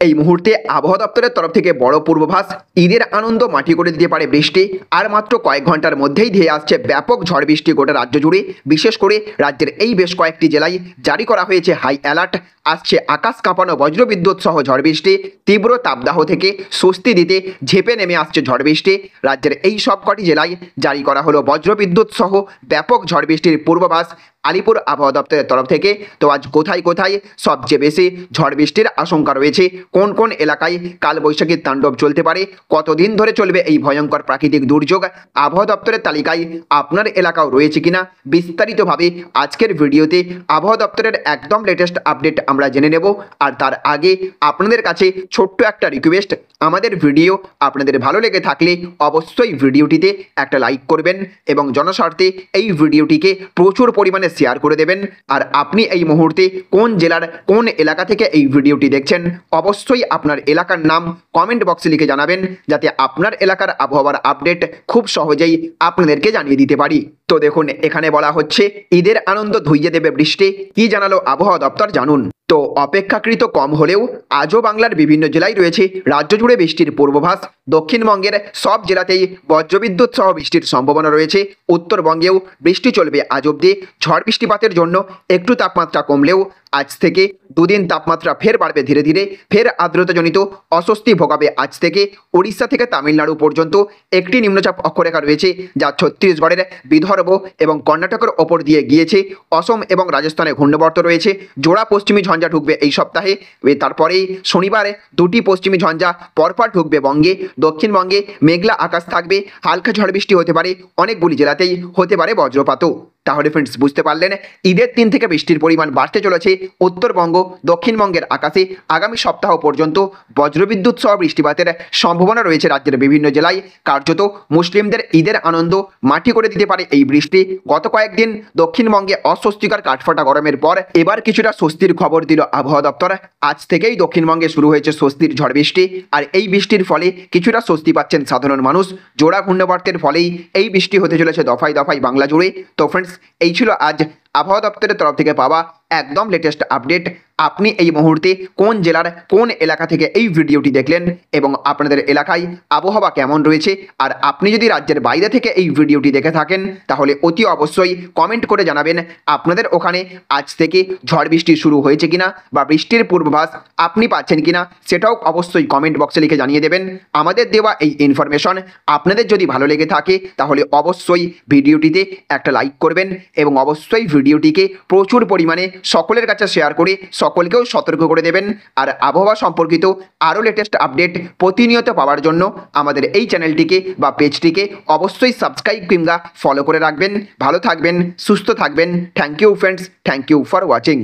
এই মুহূর্তে আবহাওয়া দপ্তরের তরফ থেকে বড় পূর্বাভাস, ঈদের আনন্দ মাটি করে দিতে পারে বৃষ্টি। আর মাত্র কয়েক ঘন্টার মধ্যেই ধেয়ে আসছে ব্যাপক ঝড় বৃষ্টি গোটা রাজ্য জুড়ে। বিশেষ করে রাজ্যের এই বেশ কয়েকটি জেলায় জারি করা হয়েছে হাই অ্যালার্ট। আসছে আকাশ কাঁপানো বজ্রবিদ্যুৎ সহ ঝড় বৃষ্টি। তীব্র তাপদাহ থেকে স্বস্তি দিতে ঝেঁপে নেমে আসছে ঝড় বৃষ্টি। রাজ্যের এই সবকটি জেলায় জারি করা হলো বজ্রবিদ্যুৎ সহ ব্যাপক ঝড় বৃষ্টির পূর্বাভাস আলিপুর আবহাওয়া দপ্তরের তরফ থেকে। তো আজ কোথায় কোথায় সবচেয়ে বেশি ঝড় বৃষ্টির আশঙ্কা রয়েছে, কোন কোন এলাকায় কালবৈশাখীর তাণ্ডব চলতে পারে, কতদিন ধরে চলবে এই ভয়ঙ্কর প্রাকৃতিক দুর্যোগ, আবহাওয়া দপ্তরের তালিকায় আপনার এলাকাও রয়েছে কিনা, বিস্তারিতভাবে আজকের ভিডিওতে আবহাওয়া দপ্তরের একদম লেটেস্ট আপডেট আমরা জেনে নেব। আর তার আগে আপনাদের কাছে ছোট্ট একটা রিকোয়েস্ট, আমাদের ভিডিও আপনাদের ভালো লেগে থাকলে অবশ্যই ভিডিওটিতে একটা লাইক করবেন এবং জনস্বার্থে এই ভিডিওটিকে প্রচুর পরিমাণে শেয়ার করে দেবেন। আর আপনি এই মুহূর্তে কোন জেলার কোন এলাকা থেকে এই ভিডিওটি দেখছেন, অবশ্যই আপনার এলাকার নাম কমেন্ট বক্সে লিখে জানাবেন, যাতে আপনার এলাকার আবহাওয়ার আপডেট খুব সহজেই আপনাদেরকে জানিয়ে দিতে পারি। তো দেখুন, এখানে বলা হচ্ছে ঈদের আনন্দ ধুইয়ে দেবে বৃষ্টি, কি জানালো আবহাওয়া দপ্তর জানুন। তো অপেক্ষাকৃত কম হলেও আজও বাংলার বিভিন্ন জেলায় রয়েছে রাজ্য জুড়ে বৃষ্টির পূর্বাভাস। দক্ষিণবঙ্গের সব জেলাতেই বজ্রবিদ্যুৎ সহ বৃষ্টির সম্ভাবনা রয়েছে। উত্তরবঙ্গেও বৃষ্টি চলবে আজ অবধি। ঝড় বৃষ্টিপাতের জন্য একটু তাপমাত্রা কমলেও আজ থেকে দুদিন তাপমাত্রা ফের বাড়বে ধীরে ধীরে। ফের আর্দ্রতাজনিত অস্বস্তি ভোগাবে আজ থেকে। উড়িষ্যা থেকে তামিলনাড়ু পর্যন্ত একটি নিম্নচাপ অক্ষরেখা রয়েছে, যা ছত্তিশগড়ের বিদর্ভ এবং কর্ণাটকের ওপর দিয়ে গিয়েছে। অসম এবং রাজস্থানে ঘূর্ণবর্ত রয়েছে। জোড়া পশ্চিমী ঝঞ্ঝা ঢুকবে এই সপ্তাহে। তারপরেই শনিবারে দুটি পশ্চিমী ঝঞ্ঝা পরপর ঢুকবে বঙ্গে। দক্ষিণবঙ্গে মেঘলা আকাশ থাকবে, হালকা ঝড় বৃষ্টি হতে পারে, অনেকগুলি জেলাতেই হতে পারে বজ্রপাতও। তাহলে ফ্রেন্ডস, বুঝতে পারলেন, ঈদের দিন থেকে বৃষ্টির পরিমাণ বাড়তে চলেছে উত্তরবঙ্গ দক্ষিণবঙ্গের আকাশে। আগামী সপ্তাহ পর্যন্ত বজ্রবিদ্যুৎ সহ বৃষ্টিপাতের সম্ভাবনা রয়েছে রাজ্যের বিভিন্ন জেলায়। কার্যত মুসলিমদের ঈদের আনন্দ মাটি করে দিতে পারে এই বৃষ্টি। গত কয়েকদিন দক্ষিণবঙ্গে অস্বস্তিকর কাঠফাটা গরমের পর এবার কিছুটা স্বস্তির খবর দিল আবহাওয়া দপ্তর। আজ থেকেই দক্ষিণবঙ্গে শুরু হয়েছে স্বস্তির ঝড় বৃষ্টি। আর এই বৃষ্টির ফলে কিছুটা স্বস্তি পাচ্ছেন সাধারণ মানুষ। জোড়া ঘূর্ণবর্তের ফলেই এই বৃষ্টি হতে চলেছে দফায় দফায় বাংলা জুড়ে। তো ফ্রেন্ডস, এই ছিল আজ আবহাওয়া দপ্তরের তরফ থেকে পাওয়া একদম লেটেস্ট আপডেট। আপনি এই মুহূর্তে কোন জেলার কোন এলাকা থেকে এই ভিডিওটি দেখলেন এবং আপনাদের এলাকায় আবহাওয়া কেমন রয়েছে, আর আপনি যদি রাজ্যের বাইরে থেকে এই ভিডিওটি দেখে থাকেন তাহলে অতি অবশ্যই কমেন্ট করে জানাবেন আপনাদের ওখানে আজ থেকে ঝড় বৃষ্টি শুরু হয়েছে কিনা বা বৃষ্টির পূর্বাভাস আপনি পাচ্ছেন কিনা, সেটাও অবশ্যই কমেন্ট বক্সে লিখে জানিয়ে দেবেন। আমাদের দেওয়া এই ইনফরমেশন আপনাদের যদি ভালো লেগে থাকে তাহলে অবশ্যই ভিডিওটিতে একটা লাইক করবেন এবং অবশ্যই ভিডিওটিকে প্রচুর পরিমাণে সকলের কাছে শেয়ার করে সকলকেও সতর্ক করে দেবেন। আর আবহাওয়া সম্পর্কিত আরও লেটেস্ট আপডেট প্রতিনিয়ত পাওয়ার জন্য আমাদের এই চ্যানেলটিকে বা পেজটিকে অবশ্যই সাবস্ক্রাইব কিংবা ফলো করে রাখবেন। ভালো থাকবেন, সুস্থ থাকবেন। Thank you friends, thank you for watching.